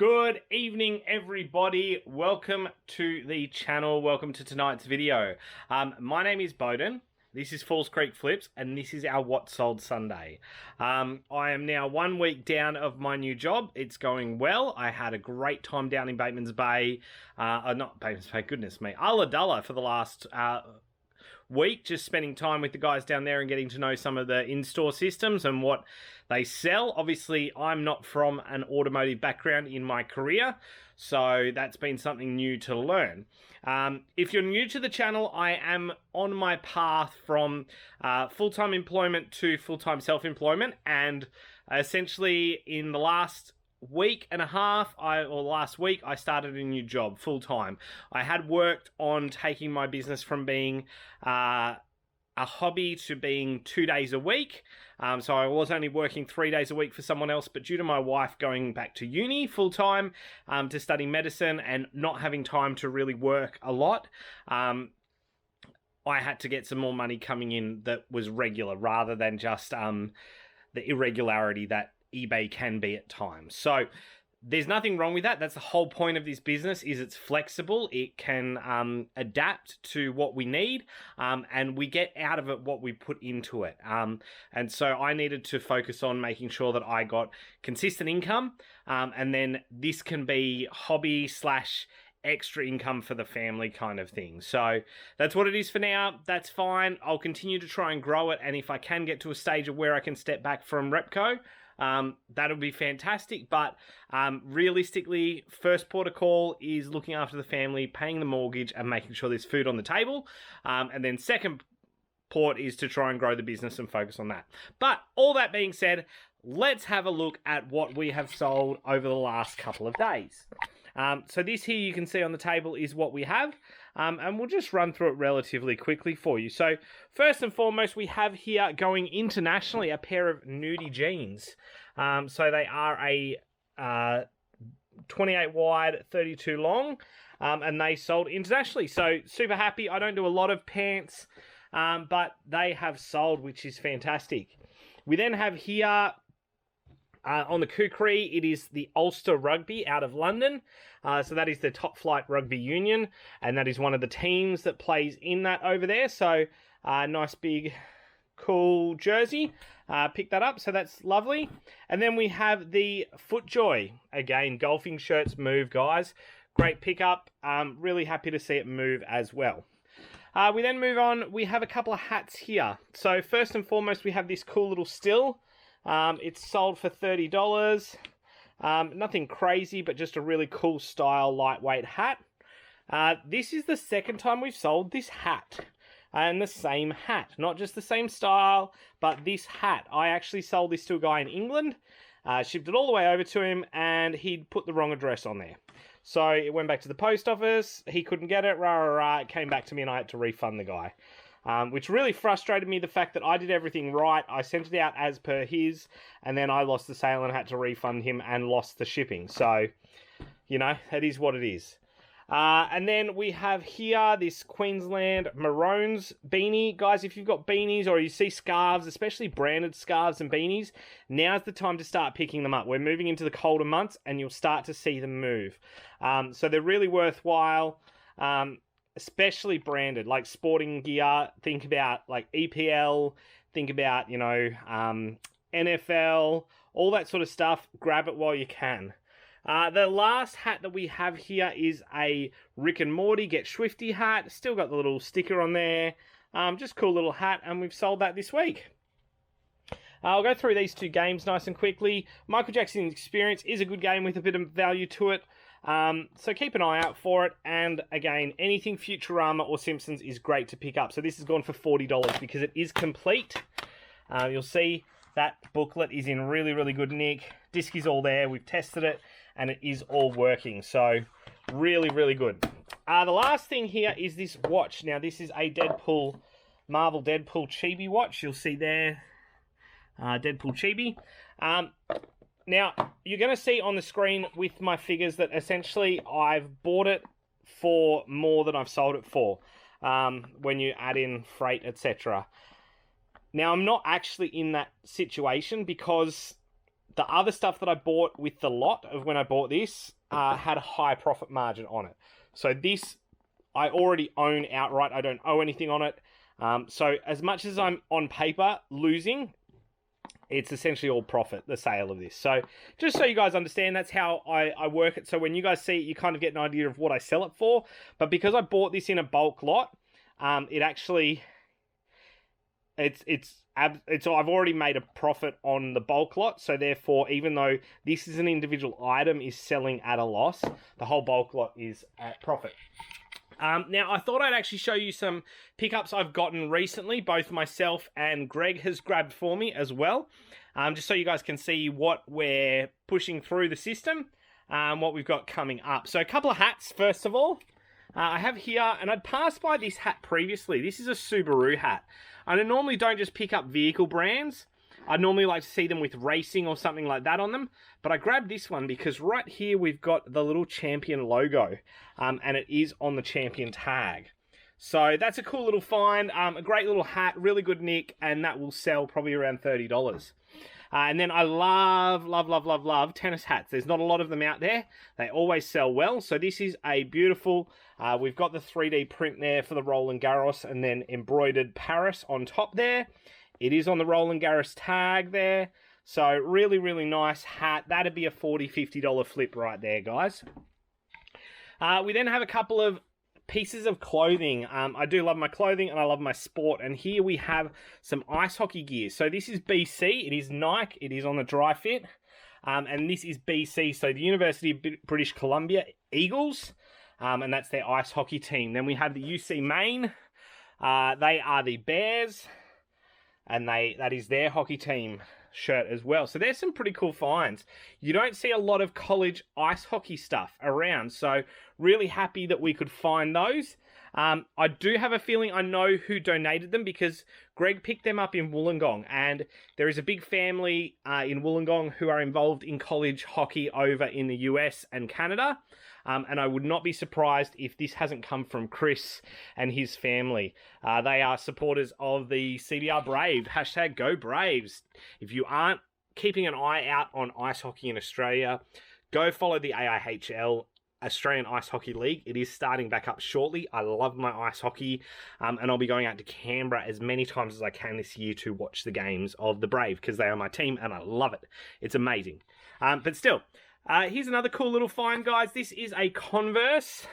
Good evening, everybody. Welcome to the channel. Welcome to tonight's video. My name is Bowden. This is Falls Creek Flips, and this is our What Sold Sunday. I am now 1 week down of my new job. It's going well. I had a great time down in Bateman's Bay. Not Bateman's Bay, goodness me. Ulladulla for the last week, just spending time with the guys down there and getting to know some of the in-store systems and what they sell. Obviously, I'm not from an automotive background in my career, so that's been something new to learn. If you're new to the channel, I am on my path from full-time employment to full-time self-employment, and essentially in the last week and a half, last week, I started a new job full time. I had worked on taking my business from being a hobby to being 2 days a week. So I was only working 3 days a week for someone else, but due to my wife going back to uni full time to study medicine and not having time to really work a lot, I had to get some more money coming in that was regular rather than just the irregularity that eBay can be at times. So there's nothing wrong with that. That's the whole point of this business, is it's flexible. It can adapt to what we need, and we get out of it what we put into it. And so I needed to focus on making sure that I got consistent income, and then this can be hobby / extra income for the family kind of thing. So that's what it is for now. That's fine. I'll continue to try and grow it, and if I can get to a stage of where I can step back from Repco, that'll be fantastic. But realistically, first port of call is looking after the family, paying the mortgage, and making sure there's food on the table. And then second port is to try and grow the business and focus on that. But all that being said, let's have a look at what we have sold over the last couple of days. So this here you can see on the table is what we have, and we'll just run through it relatively quickly for you. So first and foremost, we have here going internationally a pair of nudie jeans. So they are a 28 wide, 32 long, and they sold internationally. So super happy. I don't do a lot of pants, but they have sold, which is fantastic. We then have here on the Kukri, it is the Ulster Rugby out of London. So that is the Top Flight Rugby Union, and that is one of the teams that plays in that over there. So nice big cool jersey. Pick that up, so that's lovely. And then we have the FootJoy. Again, golfing shirts move, guys. Great pickup. Really happy to see it move as well. We then move on. We have a couple of hats here. So first and foremost, we have this cool little still. It's sold for $30. Nothing crazy, but just a really cool style, lightweight hat. This is the second time we've sold this hat. And the same hat. Not just the same style, but this hat. I actually sold this to a guy in England. Shipped it all the way over to him, and he'd put the wrong address on there. So it went back to the post office. He couldn't get it. It came back to me, and I had to refund the guy. Which really frustrated me, the fact that I did everything right. I sent it out as per his, and then I lost the sale and had to refund him and lost the shipping. So, you know, it is what it is. And then we have here this Queensland Maroons beanie. Guys, if you've got beanies or you see scarves, especially branded scarves and beanies, now's the time to start picking them up. We're moving into the colder months, and you'll start to see them move. So they're really worthwhile. Especially branded, like sporting gear. Think about like EPL, think about, you know, NFL, all that sort of stuff. Grab it while you can. The last hat that we have here is a Rick and Morty Get Swifty hat. Still got the little sticker on there. Just cool little hat, and we've sold that this week. I'll go through these two games nice and quickly. Michael Jackson Experience is a good game with a bit of value to it. So keep an eye out for it. And again, anything Futurama or Simpsons is great to pick up. So this has gone for $40 because it is complete. You'll see that booklet is in really, really good nick. Disc is all there. We've tested it, and it is all working. So really, really good. The last thing here is this watch. Now, this is a Marvel Deadpool Chibi watch. You'll see there, Deadpool Chibi. Now, you're going to see on the screen with my figures that essentially I've bought it for more than I've sold it for, when you add in freight, etc. Now, I'm not actually in that situation because the other stuff that I bought with the lot of when I bought this had a high profit margin on it. So this I already own outright. I don't owe anything on it. So as much as I'm on paper losing, it's essentially all profit, the sale of this. So just so you guys understand, that's how I work it. So when you guys see it, you kind of get an idea of what I sell it for. But because I bought this in a bulk lot, it actually, I've already made a profit on the bulk lot. So therefore, even though this is an individual item is selling at a loss, the whole bulk lot is at profit. Now, I thought I'd actually show you some pickups I've gotten recently. Both myself and Greg has grabbed for me as well. Just so you guys can see what we're pushing through the system, what we've got coming up. So a couple of hats, first of all. I have here, and I'd passed by this hat previously. This is a Subaru hat. I normally don't just pick up vehicle brands. I normally like to see them with racing or something like that on them. But I grabbed this one because right here we've got the little Champion logo. And it is on the Champion tag. So that's a cool little find. A great little hat, really good nick. And that will sell probably around $30. And then I love tennis hats. There's not a lot of them out there. They always sell well. So this is a beautiful, we've got the 3D print there for the Roland Garros and then embroidered Paris on top there. It is on the Roland Garros tag there. So really, really nice hat. That'd be a $40, $50 flip right there, guys. We then have a couple of pieces of clothing. I do love my clothing and I love my sport. And here we have some ice hockey gear. So this is BC. It is Nike. It is on the dry fit. And this is BC. So the University of British Columbia Eagles. And that's their ice hockey team. Then we have the UC Maine. They are the Bears. And that is their hockey team shirt as well. So there's some pretty cool finds. You don't see a lot of college ice hockey stuff around. So really happy that we could find those. I do have a feeling I know who donated them because Greg picked them up in Wollongong. And there is a big family in Wollongong who are involved in college hockey over in the US and Canada. And I would not be surprised if this hasn't come from Chris and his family. They are supporters of the CBR Brave. Hashtag Go Braves. If you aren't keeping an eye out on ice hockey in Australia, go follow the AIHL, Australian Ice Hockey League. It is starting back up shortly. I love my ice hockey. And I'll be going out to Canberra as many times as I can this year to watch the games of the Brave because they are my team and I love it. It's amazing. But still... here's another cool little find, guys. This is a Converse.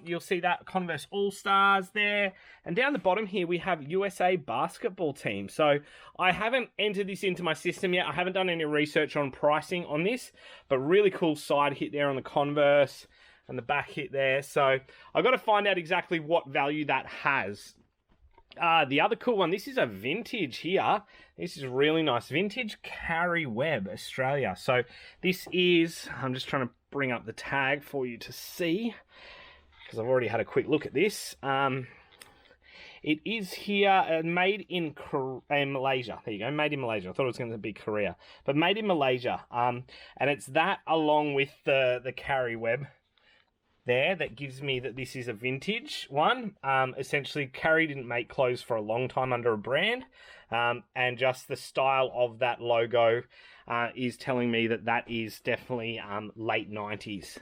You'll see that Converse All-Stars there. And down the bottom here, we have USA basketball team. So I haven't entered this into my system yet. I haven't done any research on pricing on this. But really cool side hit there on the Converse and the back hit there. So I've got to find out exactly what value that has. The other cool one, this is a vintage here. This is really nice. Vintage Carrie Webb, Australia. So this is, I'm just trying to bring up the tag for you to see, because I've already had a quick look at this. It is here, made in Malaysia. There you go, made in Malaysia. I thought it was going to be Korea, but made in Malaysia. And it's that along with the Carrie Webb there that gives me that this is a vintage one. Essentially, Carrie didn't make clothes for a long time under a brand, and just the style of that logo is telling me that that is definitely late 90s.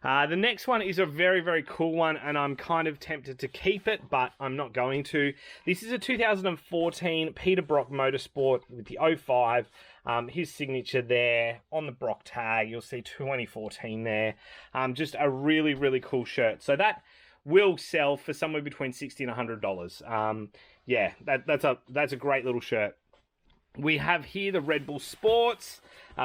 The next one is a very, very cool one, and I'm kind of tempted to keep it, but I'm not going to. This is a 2014 Peter Brock Motorsport with the 05. His signature there on the Brock tag. You'll see 2014 there. Just a really, really cool shirt. So that will sell for somewhere between $60 and $100. Yeah, that's a great little shirt. We have here the Red Bull Sports.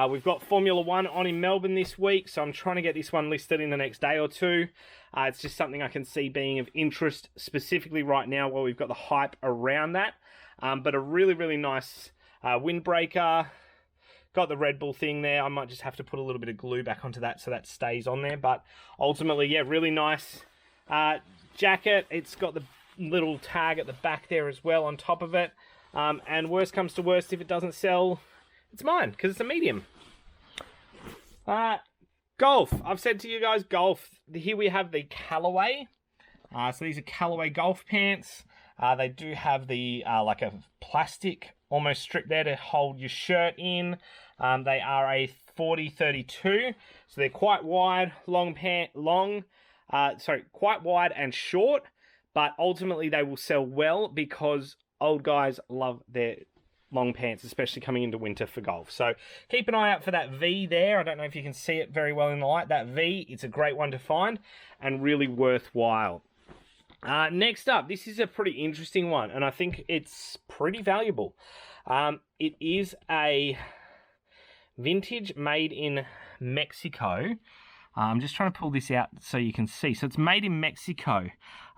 We've got Formula 1 on in Melbourne this week, so I'm trying to get this one listed in the next day or two. It's just something I can see being of interest specifically right now while we've got the hype around that. But a really, really nice windbreaker. Got the Red Bull thing there. I might just have to put a little bit of glue back onto that so that stays on there. But ultimately, yeah, really nice jacket. It's got the little tag at the back there as well on top of it. And worst comes to worst, if it doesn't sell, it's mine, because it's a medium. Golf. I've said to you guys, golf. Here we have the Callaway. So these are Callaway golf pants. They do have the like a plastic almost strip there to hold your shirt in. They are a 40-32, so they're quite wide, quite wide and short, but ultimately they will sell well because old guys love their long pants, especially coming into winter for golf. So keep an eye out for that V there. I don't know if you can see it very well in the light. That V, it's a great one to find and really worthwhile. Next up, this is a pretty interesting one, and I think it's pretty valuable. It is a vintage made in Mexico. I'm just trying to pull this out so you can see. So it's made in Mexico.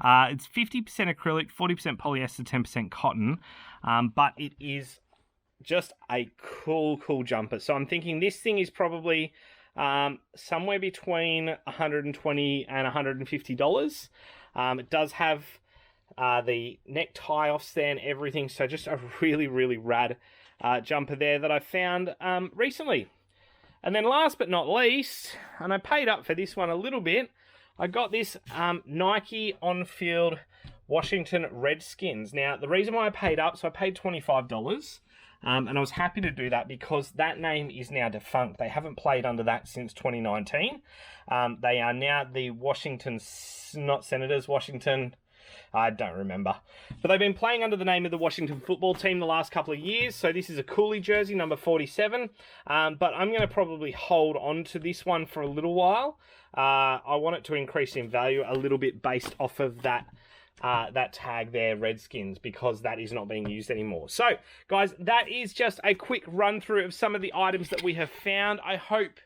It's 50% acrylic, 40% polyester, 10% cotton, but it is just a cool jumper. So I'm thinking this thing is probably somewhere between $120 and $150. It does have the neck tie offs there and everything, so just a really rad jumper there that I found recently. And then last but not least, and I paid up for this one a little bit, I got this Nike On-Field Washington Redskins. Now, the reason why I paid up, so I paid $25, and I was happy to do that because that name is now defunct. They haven't played under that since 2019. They are now the Washington, not Senators, Washington, I don't remember. But they've been playing under the name of the Washington football team the last couple of years. So this is a Cooley jersey, number 47. But I'm going to probably hold on to this one for a little while. I want it to increase in value a little bit based off of that tag there, Redskins, because that is not being used anymore. So, guys, that is just a quick run through of some of the items that we have found. I hope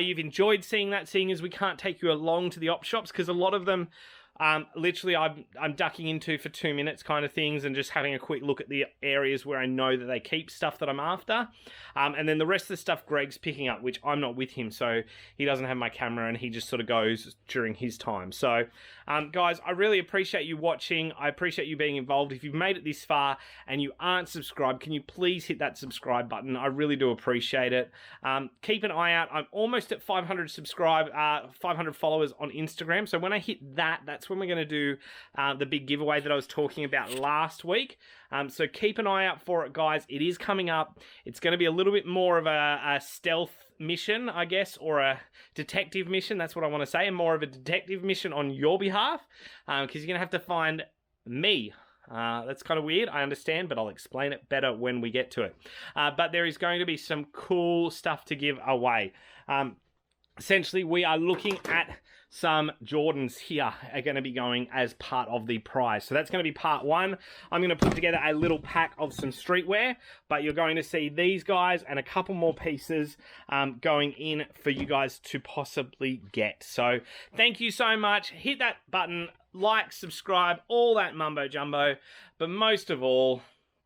you've enjoyed seeing that, seeing as we can't take you along to the op shops, because a lot of them literally I'm ducking into for 2 minutes kind of things and just having a quick look at the areas where I know that they keep stuff that I'm after. And then the rest of the stuff Greg's picking up, which I'm not with him, so he doesn't have my camera and he just sort of goes during his time. So, guys, I really appreciate you watching. I appreciate you being involved. If you've made it this far and you aren't subscribed, can you please hit that subscribe button? I really do appreciate it. Keep an eye out. I'm almost at 500 followers on Instagram. So when I hit that, that's when we're going to do the big giveaway that I was talking about last week. So keep an eye out for it, guys. It is coming up. It's going to be a little bit more of a stealth mission, I guess, or a detective mission. That's what I want to say. And more of a detective mission on your behalf, because you're going to have to find me. That's kind of weird, I understand, but I'll explain it better when we get to it. But there is going to be some cool stuff to give away. Essentially, we are looking at some Jordans here are going to be going as part of the prize. So that's going to be part one. I'm going to put together a little pack of some streetwear, but you're going to see these guys and a couple more pieces going in for you guys to possibly get. So thank you so much. Hit that button, like, subscribe, all that mumbo jumbo, but most of all,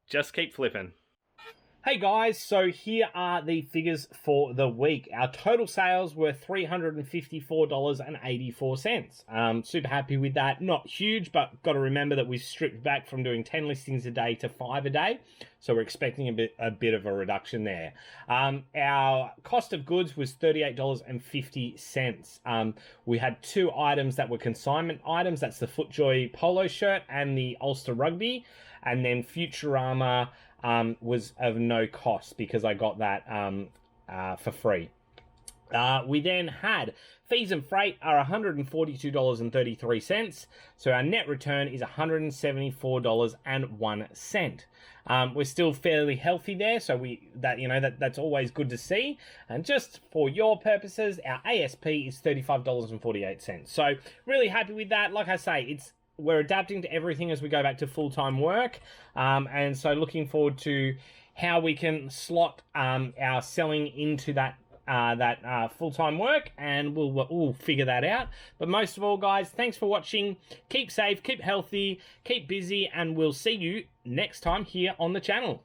just keep flipping. Hey guys, so here are the figures for the week. Our total sales were $354.84. Super happy with that. Not huge, but got to remember that we stripped back from doing 10 listings a day to 5 a day. So we're expecting a bit of a reduction there. Our cost of goods was $38.50. We had 2 items that were consignment items. That's the FootJoy polo shirt and the Ulster rugby. And then Futurama was of no cost because I got that for free. We then had fees and freight are $142.33. So our net return is $174.01. We're still fairly healthy there, so that's always good to see. And just for your purposes, our ASP is $35.48. So really happy with that. Like I say, we're adapting to everything as we go back to full-time work. And so looking forward to how we can slot our selling into that full-time work, and we'll figure that out. But most of all, guys, thanks for watching. Keep safe, keep healthy, keep busy, and we'll see you next time here on the channel.